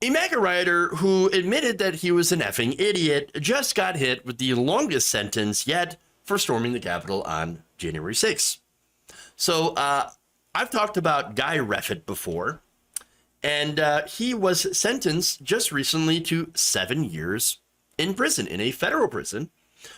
A MAGA rioter who admitted that he was an effing idiot just got hit with the longest sentence yet for storming the Capitol on January 6th. So I've talked about Guy Reffitt before, and he was sentenced just recently to 7 years in prison, in a federal prison,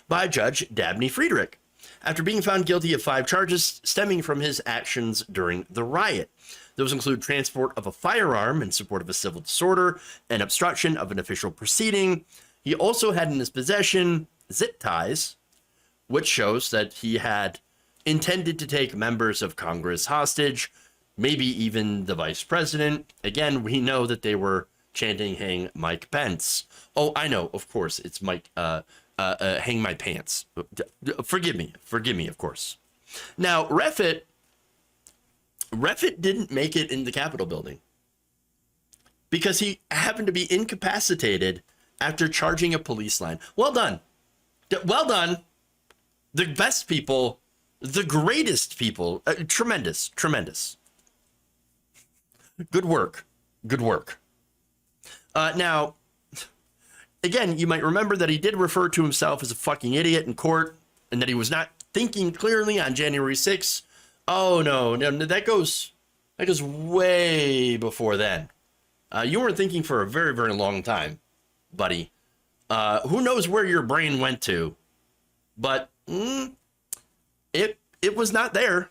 by Judge Dabney Friedrich, after being found guilty of 5 charges stemming from his actions during the riot. Those include transport of a firearm in support of a civil disorder and obstruction of an official proceeding. He also had in his possession zip ties, which shows that he had intended to take members of Congress hostage, maybe even the vice president. Again, we know that they were chanting, "Hang Mike Pence." Oh, I know, of course, it's Mike, hang my pants. Forgive me, of course. Now, Reffitt didn't make it in the Capitol building because he happened to be incapacitated after charging a police line. Well done. Well done. The best people, the greatest people. Tremendous. Good work. Now, again, you might remember that he did refer to himself as a fucking idiot in court and that he was not thinking clearly on January 6th. Oh, no, that goes way before then. You weren't thinking for a very, very long time, buddy. Who knows where your brain went to, but it was not there.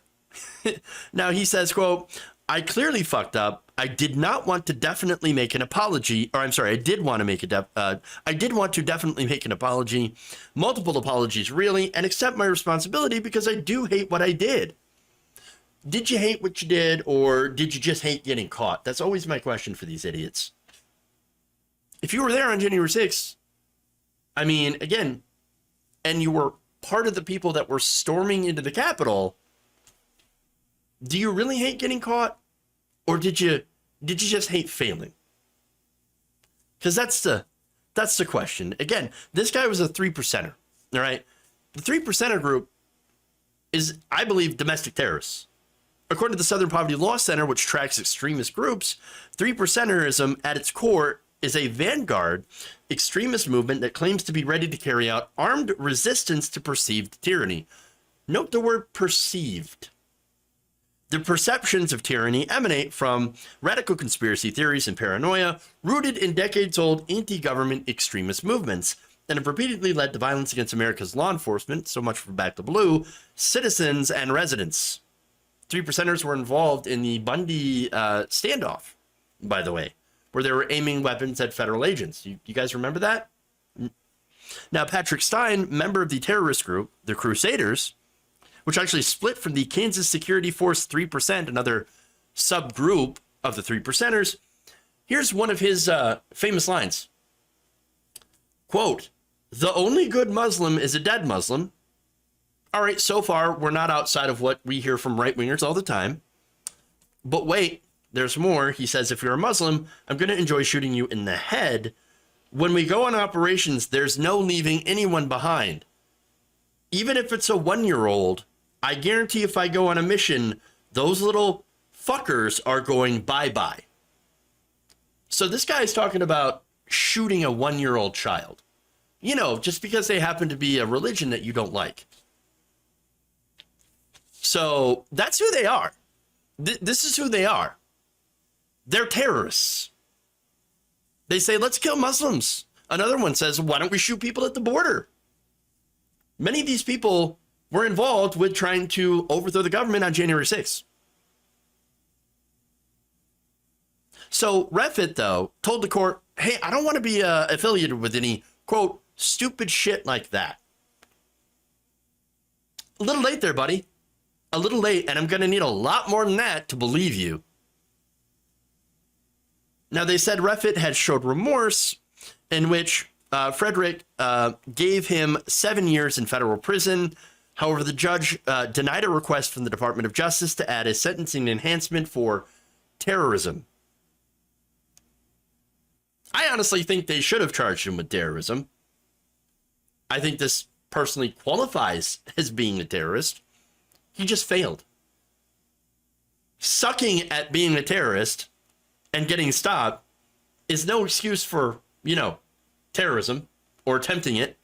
Now he says, quote, "I clearly fucked up. I did not want to definitely make an apology, or I'm sorry, I did want to definitely make an apology, multiple apologies really, and accept my responsibility because I do hate what I did." Did you hate what you did, or did you just hate getting caught? That's always my question for these idiots. If you were there on January 6th, I mean, again, and you were part of the people that were storming into the Capitol, do you really hate getting caught, or did you just hate failing? Because that's the question. Again, this guy was a 3%er. All right, the 3%er group is, I believe, domestic terrorists. According to the Southern Poverty Law Center, which tracks extremist groups, 3%erism at its core is a vanguard extremist movement that claims to be ready to carry out armed resistance to perceived tyranny. Note the word perceived. The perceptions of tyranny emanate from radical conspiracy theories and paranoia rooted in decades-old anti-government extremist movements and have repeatedly led to violence against America's law enforcement, so much for Back to Blue, citizens, and residents. 3%ers were involved in the Bundy standoff, by the way, where they were aiming weapons at federal agents. You guys remember that? Now, Patrick Stein, member of the terrorist group, the Crusaders, which actually split from the Kansas Security Force 3%, another subgroup of the 3%ers. Here's one of his famous lines. Quote, "The only good Muslim is a dead Muslim." All right, so far, we're not outside of what we hear from right-wingers all the time. But wait, there's more. He says, "If you're a Muslim, I'm going to enjoy shooting you in the head. When we go on operations, there's no leaving anyone behind. Even if it's a 1-year-old, I guarantee if I go on a mission, those little fuckers are going bye-bye." So this guy is talking about shooting a 1-year-old child. You know, just because they happen to be a religion that you don't like. So that's who they are. This is who they are. They're terrorists. They say, let's kill Muslims. Another one says, why don't we shoot people at the border? Many of these people were involved with trying to overthrow the government on January 6th. So Reffitt, though, told the court, hey, I don't want to be affiliated with any, quote, stupid shit like that. A little late there, buddy. A little late, and I'm going to need a lot more than that to believe you. Now, they said Reffitt had showed remorse, in which Frederick gave him 7 years in federal prison. However, the judge denied a request from the Department of Justice to add a sentencing enhancement for terrorism. I honestly think they should have charged him with terrorism. I think this personally qualifies as being a terrorist. He just failed. Sucking at being a terrorist and getting stopped is no excuse for, terrorism or attempting it.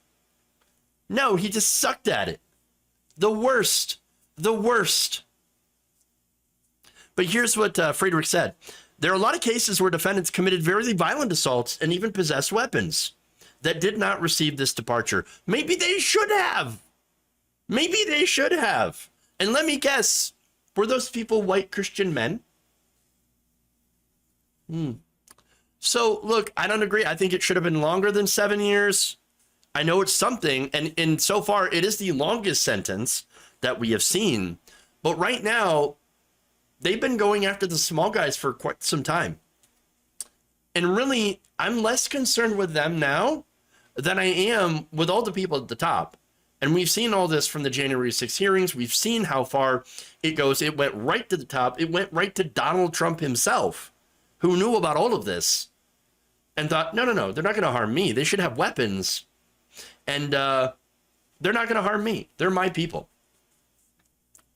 No, he just sucked at it. The worst. The worst. But here's what Friedrich said. There are a lot of cases where defendants committed very violent assaults and even possessed weapons that did not receive this departure. Maybe they should have. Maybe they should have. And let me guess, were those people white Christian men? So, look, I don't agree. I think it should have been longer than 7 years. I know it's something, and so far it is the longest sentence that we have seen. But right now, they've been going after the small guys for quite some time. And really, I'm less concerned with them now than I am with all the people at the top. And we've seen all this from the January 6th hearings. We've seen how far it goes. It went right to the top. It went right to Donald Trump himself, who knew about all of this and thought, no, they're not going to harm me. They should have weapons. And they're not going to harm me. They're my people.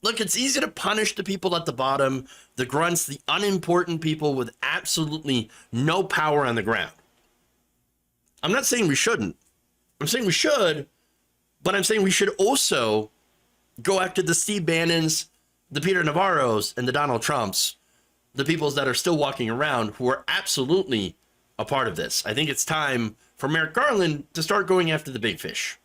Look, it's easy to punish the people at the bottom, the grunts, the unimportant people with absolutely no power on the ground. I'm not saying we shouldn't. I'm saying we should, but I'm saying we should also go after the Steve Bannons, the Peter Navarros, and the Donald Trumps, the peoples that are still walking around who are absolutely a part of this. I think it's time for Merrick Garland to start going after the big fish.